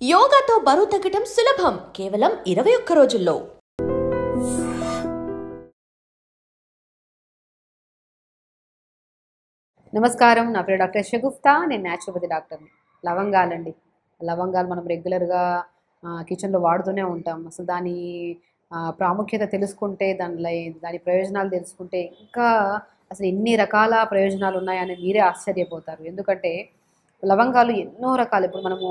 యోగాతో బరువు తగ్గటం సులభం కేవలం 21 రోజుల్లో. నమస్కారం, నా పేరు డాక్టర్ షగుఫ్తా. నేను న్యాచురోపతి డాక్టర్ని. లవంగాలండి. లవంగాలు మనం రెగ్యులర్గా కిచెన్లో వాడుతూనే ఉంటాం. అసలు దాని ప్రాముఖ్యత తెలుసుకుంటే, దాని ప్రయోజనాలు తెలుసుకుంటే ఇంకా అసలు ఎన్ని రకాల ప్రయోజనాలు ఉన్నాయని మీరే ఆశ్చర్యపోతారు. ఎందుకంటే లవంగాలు ఎన్నో రకాలు. ఇప్పుడు మనము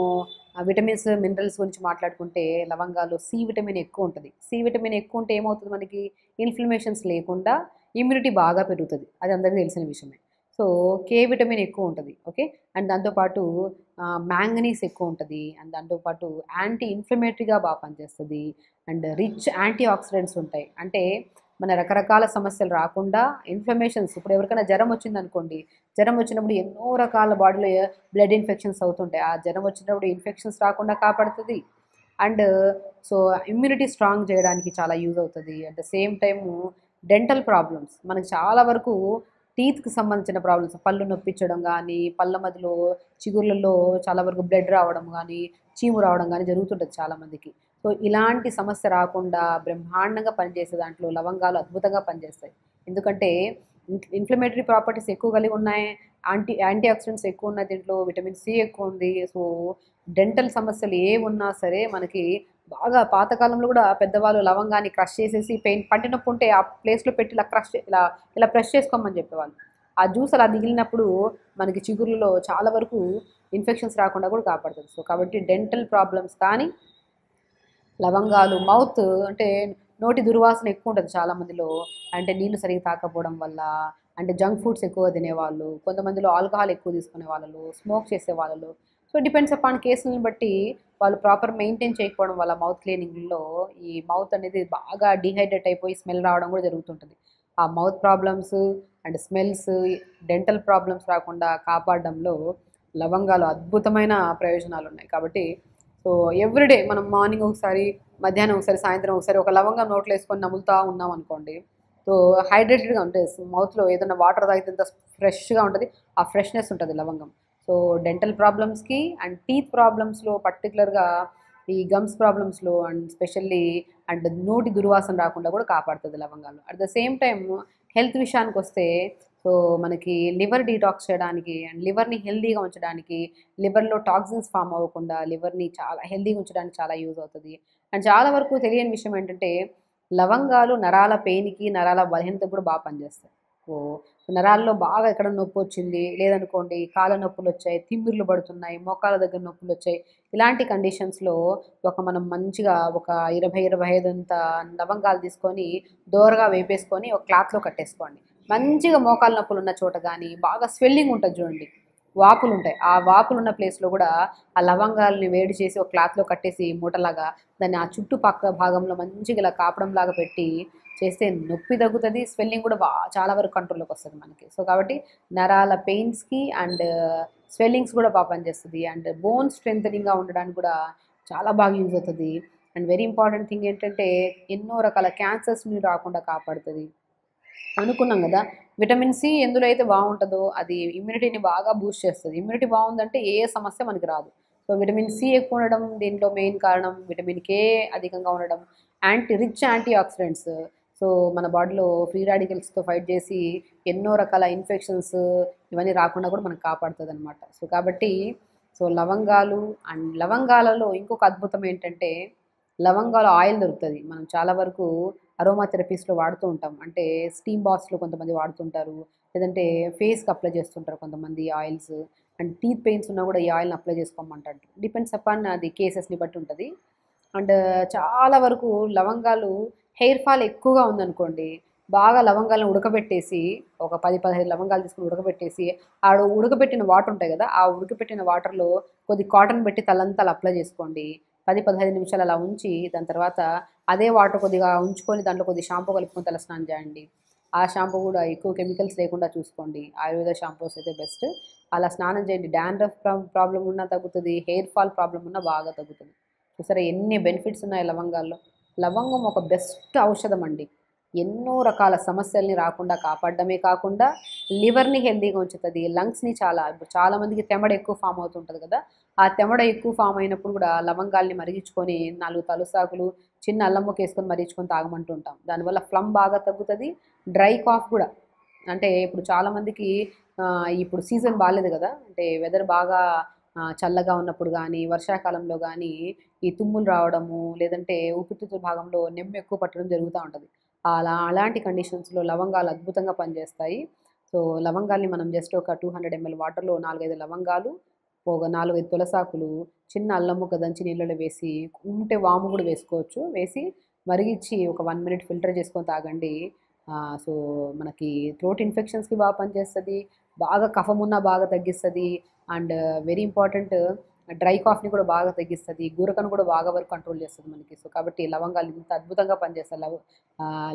విటమిన్స్, మినరల్స్ గురించి మాట్లాడుకుంటే లవంగాలు సి విటమిన్ ఎక్కువ ఉంటుంది. సి విటమిన్ ఎక్కువ ఉంటే ఏమవుతుంది, మనకి ఇన్ఫ్లమేషన్స్ లేకుండా ఇమ్యూనిటీ బాగా పెరుగుతుంది. అది అందరికీ తెలిసిన విషయమే. సో కే విటమిన్ ఎక్కువ ఉంటుంది. ఓకే. అండ్ దాంతోపాటు మ్యాంగనీస్ ఎక్కువ ఉంటుంది. అండ్ దాంతోపాటు యాంటీ ఇన్ఫ్లమేటరీగా బాగా పనిచేస్తుంది. అండ్ రిచ్ యాంటీ ఆక్సిడెంట్స్ ఉంటాయి. అంటే మన రకరకాల సమస్యలు రాకుండా ఇన్ఫ్లమేషన్స్, ఇప్పుడు ఎవరికైనా జ్వరం వచ్చిందనుకోండి, జ్వరం వచ్చినప్పుడు ఎన్నో రకాల బాడీలో బ్లడ్ ఇన్ఫెక్షన్స్ అవుతుంటాయి. ఆ జ్వరం వచ్చినప్పుడు ఇన్ఫెక్షన్స్ రాకుండా కాపాడుతుంది. అండ్ సో ఇమ్యూనిటీ స్ట్రాంగ్ చేయడానికి చాలా యూజ్ అవుతుంది. At the same time dental problems, మనకు చాలా వరకు టీత్కి సంబంధించిన ప్రాబ్లమ్స్, పళ్ళు నొప్పించడం కానీ, పళ్ళ మధ్యలో చిగుర్లలో చాలా వరకు బ్లడ్ రావడం కానీ, చీము రావడం కానీ జరుగుతుంటుంది చాలామందికి. సో ఇలాంటి సమస్య రాకుండా బ్రహ్మాండంగా పనిచేసే దాంట్లో లవంగాలు అద్భుతంగా పనిచేస్తాయి. ఎందుకంటే ఇన్ఫ్లమేటరీ ప్రాపర్టీస్ ఎక్కువ కలిగి ఉన్నాయి, యాంటీ ఆక్సిడెంట్స్ ఎక్కువ ఉన్నాయి, దీంట్లో విటమిన్ సి ఎక్కువ ఉంది. సో డెంటల్ సమస్యలు ఏ ఉన్నా సరే మనకి బాగా, పాతకాలంలో కూడా పెద్దవాళ్ళు లవంగాన్ని క్రష్ చేసేసి పెయిన్ పంటి నొప్పి ఉంటే ఆ ప్లేస్లో పెట్టి ఇలా ఇలా ప్రెస్ చేసుకోమని చెప్పేవాళ్ళు. ఆ జ్యూస్ అలా మిగిలినప్పుడు మనకి చిగురులో చాలా వరకు ఇన్ఫెక్షన్స్ రాకుండా కూడా కాపాడుతుంది. సో కాబట్టి డెంటల్ ప్రాబ్లమ్స్ కానీ, లవంగాలు, మౌత్ అంటే నోటి దుర్వాసన ఎక్కువ ఉంటుంది చాలామందిలో, అంటే నీళ్లు సరిగ్గా తాకపోవడం వల్ల, అంటే జంక్ ఫుడ్స్ ఎక్కువ తినేవాళ్ళు, కొంతమందిలో ఆల్కహాల్ ఎక్కువ తీసుకునే వాళ్ళు, స్మోక్ చేసే వాళ్ళు. సో డిపెండ్స్ అపాన్ కేసులను బట్టి వాళ్ళు ప్రాపర్ మెయింటైన్ చేయకపోవడం వల్ల మౌత్ క్లీనింగ్లో ఈ మౌత్ అనేది బాగా డీహైడ్రేట్ అయిపోయి స్మెల్ రావడం కూడా జరుగుతుంటుంది. ఆ mouth problems and smells, dental problems రాకుండా కాపాడడంలో లవంగాలు అద్భుతమైన ప్రయోజనాలు ఉన్నాయి. కాబట్టి సో ఎవ్రీడే మనం మార్నింగ్ ఒకసారి, మధ్యాహ్నం ఒకసారి, సాయంత్రం ఒకసారి ఒక లవంగం నోట్లో వేసుకొని నములుతూ ఉన్నాం అనుకోండి, సో హైడ్రేటెడ్గా ఉంటుంది. మౌత్లో ఏదైనా వాటర్ తాగితే ఎంత ఫ్రెష్గా ఉంటుంది, ఆ ఫ్రెష్నెస్ ఉంటుంది లవంగం. సో డెంటల్ ప్రాబ్లమ్స్కి అండ్ టీత్ ప్రాబ్లమ్స్లో, పర్టికులర్గా ఈ గమ్స్ ప్రాబ్లమ్స్లో అండ్ స్పెషల్లీ అండ్ నోటి దుర్వాసన రాకుండా కూడా కాపాడుతుంది లవంగాలు. At the same time health విషయానికి వస్తే, సో మనకి లివర్ డీటాక్స్ చేయడానికి అండ్ లివర్ని హెల్దీగా ఉంచడానికి, లివర్లో టాక్సిన్స్ ఫామ్ అవ్వకుండా లివర్ని చాలా హెల్దీగా ఉంచడానికి చాలా యూజ్ అవుతుంది. అండ్ చాలా వరకు తెలియని విషయం ఏంటంటే లవంగాలు నరాల పెయిన్కి, నరాల బలహీనతకు కూడా బాగా పనిచేస్తాయి. సో నరాల్లో బాగా ఎక్కడ నొప్పి వచ్చింది లేదనుకోండి, కాళ్ళ నొప్పులు వచ్చాయి, తిమ్మిర్లు పడుతున్నాయి, మోకాళ్ళ దగ్గర నొప్పులు వచ్చాయి, ఇలాంటి కండిషన్స్లో మనం మంచిగా ఒక 20-25 అంత లవంగాలు తీసుకొని దోరగా వేపేసుకొని ఒక క్లాత్లో కట్టేసుకోండి. మంచిగా మోకాళ్ళ నొప్పులు ఉన్న చోట కానీ, బాగా స్వెల్లింగ్ ఉంటుంది చూడండి, వాపులు ఉంటాయి, ఆ వాపులు ఉన్న ప్లేస్లో కూడా ఆ లవంగాలని వేడి చేసి ఒక క్లాత్లో కట్టేసి మూటలాగా దాన్ని ఆ చుట్టుపక్క భాగంలో మంచిగా ఇలా కాపడంలాగా పెట్టి చేస్తే నొప్పి తగ్గుతుంది, స్వెల్లింగ్ కూడా చాలా వరకు కంట్రోల్లోకి వస్తుంది మనకి. సో కాబట్టి నరాల పెయిన్స్కి అండ్ స్వెల్లింగ్స్ కూడా బాగా పనిచేస్తుంది. అండ్ బోన్ స్ట్రెంథనింగ్గా ఉండడానికి కూడా చాలా బాగా యూజ్ అవుతుంది. అండ్ వెరీ ఇంపార్టెంట్ థింగ్ ఏంటంటే ఎన్నో రకాల క్యాన్సర్స్ని రాకుండా కాపాడుతుంది. అనుకున్నాం కదా, విటమిన్ సి ఎందులో అయితే బాగుంటుందో అది ఇమ్యూనిటీని బాగా బూస్ట్ చేస్తుంది. ఇమ్యూనిటీ బాగుందంటే ఏ సమస్య మనకి రాదు. సో విటమిన్ సి ఎక్కువ ఉండడం దీంట్లో మెయిన్ కారణం, విటమిన్ కే అధికంగా ఉండడం, రిచ్ యాంటీ ఆక్సిడెంట్స్. సో మన బాడీలో ఫ్రీ రాడికల్స్తో ఫైట్ చేసి ఎన్నో రకాల ఇన్ఫెక్షన్స్ ఇవన్నీ రాకుండా కూడా మనకు కాపాడుతుంది అనమాట. సో కాబట్టి సో లవంగాలు అండ్ లవంగాలలో ఇంకొక అద్భుతం ఏంటంటే లవంగాల ఆయిల్ దొరుకుతుంది. మనం చాలా వరకు అరోమా థెరపీస్లో వాడుతూ ఉంటాం. అంటే స్టీమ్ బాత్స్లో కొంతమంది వాడుతుంటారు, లేదంటే ఫేస్కి అప్లై చేస్తుంటారు కొంతమంది ఆయిల్స్. అండ్ టీత్ పెయిన్స్ ఉన్నా కూడా ఈ ఆయిల్ని అప్లై చేసుకోమంటారు. డిపెండ్స్ అపాన్ అది కేసెస్ని బట్టి ఉంటుంది. అండ్ చాలా వరకు లవంగాలు, హెయిర్ ఫాల్ ఎక్కువగా ఉందనుకోండి, బాగా లవంగాలను ఉడకబెట్టేసి ఒక 10-15 లవంగాలు తీసుకుని ఉడకబెట్టేసి ఆ ఉడకబెట్టిన వాటర్ ఉంటాయి కదా, ఆ ఉడకబెట్టిన వాటర్లో కొద్ది కాటన్ పెట్టి తలంతా అప్లై చేసుకోండి. 10-15 నిమిషాలు అలా ఉంచి దాని తర్వాత అదే వాటర్ కొద్దిగా ఉంచుకొని దాంట్లో కొద్దిగా షాంపూ కలుపుకొని తల స్నానం చేయండి. ఆ షాంపూ కూడా ఎక్కువ కెమికల్స్ లేకుండా చూసుకోండి. ఆయుర్వేద షాంపూస్ అయితే బెస్ట్. అలా స్నానం చేయండి. డాండ్రఫ్ ప్రాబ్లం ఉన్నా తగ్గుతుంది, హెయిర్ ఫాల్ ప్రాబ్లం ఉన్నా బాగా తగ్గుతుంది. చూసారా ఎన్ని బెనిఫిట్స్ ఉన్నాయి లవంగాల్లో. లవంగం ఒక బెస్ట్ ఔషధం అండి. ఎన్నో రకాల సమస్యల్ని రాకుండా కాపాడడమే కాకుండా లివర్ని హెల్తీగా ఉంచుతుంది, లంగ్స్ని ఇప్పుడు చాలామందికి తెమడ ఎక్కువ ఫామ్ అవుతుంటుంది కదా, ఆ తెమడ ఎక్కువ ఫామ్ అయినప్పుడు కూడా లవంగాల్ని మరిగించుకొని 4 తలుసాకులు చిన్న అల్లం ముక్క వేసుకొని మరిగించుకొని తాగమంటుంటాం. దానివల్ల ఫ్లమ్ బాగా తగ్గుతుంది. డ్రై కాఫ్ కూడా, అంటే ఇప్పుడు చాలామందికి ఇప్పుడు సీజన్ బాగాలేదు కదా, అంటే వెదర్ బాగా చల్లగా ఉన్నప్పుడు కానీ వర్షాకాలంలో కానీ ఈ తుమ్ములు రావడము, లేదంటే ఊపిరితిత్తుల భాగంలో నెమ్ము ఎక్కువ పట్టడం జరుగుతూ ఉంటుంది. అలాంటి కండిషన్స్లో లవంగాలు అద్భుతంగా పనిచేస్తాయి. సో లవంగాల్ని మనం జస్ట్ ఒక 200 ml వాటర్లో 4-5 లవంగాలు, ఒక 4-5 తులసాకులు, చిన్న అల్లం ముక్క దంచి నీళ్ళలో వేసి, ఉంటే వాము కూడా వేసుకోవచ్చు, వేసి మరిగించి ఒక 1 minute ఫిల్టర్ చేసుకొని తాగండి. సో మనకి థ్రోట్ ఇన్ఫెక్షన్స్కి బాగా పనిచేస్తుంది, బాగా కఫం ఉన్నా బాగా తగ్గిస్తుంది, అండ్ వెరీ ఇంపార్టెంట్ డ్రై కాఫ్ని కూడా బాగా తగ్గిస్తుంది, గురకను కూడా బాగా వరకు కంట్రోల్ చేస్తుంది మనకి. సో కాబట్టి లవంగాలు ఇంత అద్భుతంగా పనిచేస్తాయి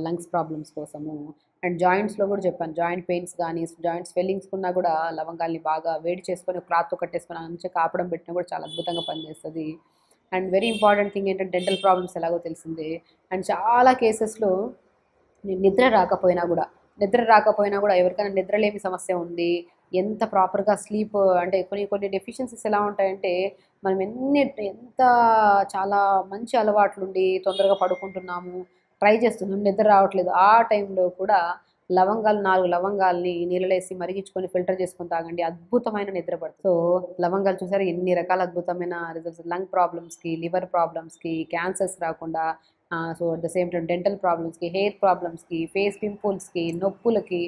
లంగ్స్ ప్రాబ్లమ్స్ కోసము. అండ్ జాయింట్స్లో కూడా చెప్పాను, జాయింట్ పెయిన్స్ కానీ జాయింట్ స్వెల్లింగ్స్ ఉన్నా కూడా లవంగాల్ని బాగా వేడి చేసుకొని క్లాత్తో కట్టేసుకొని మంచిగా కాపడం పెట్టినా కూడా చాలా అద్భుతంగా పనిచేస్తుంది. అండ్ వెరీ ఇంపార్టెంట్ థింగ్ ఏంటంటే డెంటల్ ప్రాబ్లమ్స్ ఎలాగో తెలిసిందే. అండ్ చాలా కేసెస్లో నిద్ర రాకపోయినా కూడా ఎవరికైనా నిద్రలేమి సమస్య ఉంది, ఎంత ప్రాపర్గా స్లీప్, అంటే కొన్ని డెఫిషియన్సీస్ ఎలా ఉంటాయంటే మనం ఎంత చాలా మంచి అలవాట్లుండి తొందరగా పడుకుంటున్నాము, ట్రై చేస్తున్నాం, నిద్ర రావట్లేదు, ఆ టైంలో కూడా 4 లవంగాల్ని నీళ్ళలేసి మరిగించుకొని ఫిల్టర్ చేసుకొని తాగండి, అద్భుతమైన నిద్ర పడుతుంది. సో లవంగాలు చూసారు ఎన్ని రకాల అద్భుతమైన రిజల్ట్స్, లంగ్ ప్రాబ్లమ్స్కి, లివర్ ప్రాబ్లమ్స్కి, క్యాన్సర్స్ రాకుండా, so at the same time dental ప్రాబ్లమ్స్కి, హెయిర్ ప్రాబ్లమ్స్కి, ఫేస్ పింపుల్స్కి, నొప్పులకి,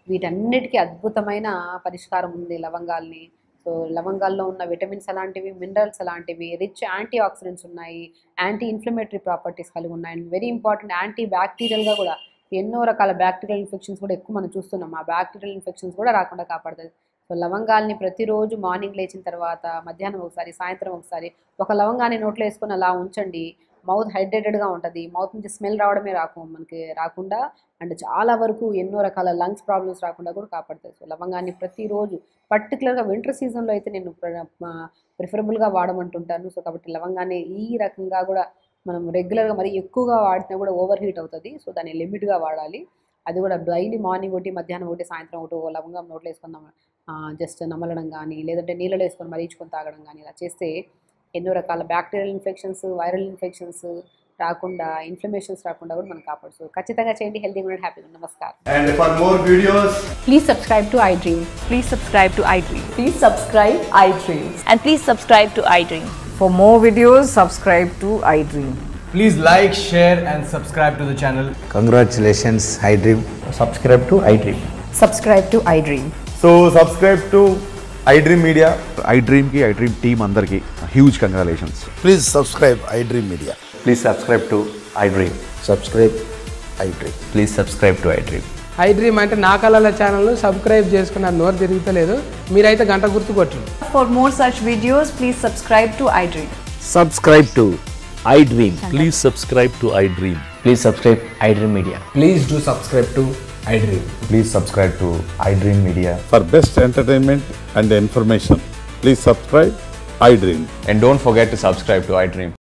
వీటన్నిటికీ అద్భుతమైన పరిష్కారం ఉంది లవంగాల్ని. సో లవంగాల్లో ఉన్న విటమిన్స్ అలాంటివి, మినరల్స్ అలాంటివి, రిచ్ యాంటీ ఆక్సిడెంట్స్ ఉన్నాయి, యాంటీ ఇన్ఫ్లమేటరీ ప్రాపర్టీస్ కలిగి ఉన్నాయి, అండ్ వెరీ ఇంపార్టెంట్ యాంటీ బ్యాక్టీరియల్గా కూడా ఎన్నో రకాల బ్యాక్టీరియల్ ఇన్ఫెక్షన్స్ కూడా ఎక్కువ మనం చూస్తున్నాం, ఆ బ్యాక్టీరియల్ ఇన్ఫెక్షన్స్ కూడా రాకుండా కాపాడుతుంది. సో లవంగాల్ని ప్రతిరోజు మార్నింగ్ లేచిన తర్వాత, మధ్యాహ్నం ఒకసారి, సాయంత్రం ఒకసారి ఒక లవంగాన్ని నోట్లో వేసుకొని అలా ఉంచండి. మౌత్ హైడ్రేటెడ్గా ఉంటుంది, మౌత్ నుంచి స్మెల్ రావడమే మనకి రాకుండా, అండ్ చాలా వరకు ఎన్నో రకాల లంగ్స్ ప్రాబ్లమ్స్ రాకుండా కూడా కాపాడుతుంది. సో లవంగాన్ని ప్రతిరోజు, పర్టికులర్గా వింటర్ సీజన్లో అయితే నేను ప్రిఫరబుల్గా వాడమంటుంటాను. సో కాబట్టి లవంగాన్ని ఈ రకంగా కూడా మనం రెగ్యులర్గా మరి ఎక్కువగా వాడినా కూడా ఓవర్ హీట్ అవుతుంది. సో దాన్ని లిమిట్గా వాడాలి. అది కూడా డైలీ మార్నింగ్ ఒకటి, మధ్యాహ్నం ఒకటి, సాయంత్రం ఒకటి ఓ లవంగం నోట్లో వేసుకుందాం, జస్ట్ నమలడం కానీ, లేదంటే నీళ్ళలో వేసుకొని మరిగించుకొని తాగడం కానీ, ఇలా చేస్తే ఎన్నో రకాల బ్యాక్టీరియల్ ఇన్ఫెక్షన్స్, వైరల్ ఇన్ఫెక్షన్స్ రాకుండా, ఇన్ఫ్లమేషన్స్ రాకుండా కూడా మనం కాపాడుతూ ఖచ్చితంగా చేయండి. హెల్తీగా ఉండండి, హ్యాపీగా ఉండండి. నమస్కారం. And for more videos, please subscribe to iDream. Please subscribe to iDream. Please subscribe iDream. And please subscribe to iDream. For more videos, subscribe to iDream. please like, share and subscribe to the channel. Congratulations, iDream. Subscribe to iDream. Subscribe to iDream. So subscribe to iDream Media. iDream ki iDream team andarki huge congratulations. Please subscribe iDream Media. Please subscribe to iDream. Subscribe iDream. Please subscribe to iDream. iDream అంటే నా కళల ఛానల్ను subscribe చేసుకున్న నోరు తిరుగుతలేదు, మీరైతే గంట గుర్తు కొట్టండి. For more such videos, please subscribe to iDream. Subscribe to iDream. Please subscribe to iDream. Please subscribe iDream Media. Please do subscribe to iDream. Please subscribe to iDream Media. For best entertainment and information, please subscribe iDream. And don't forget to subscribe to iDream.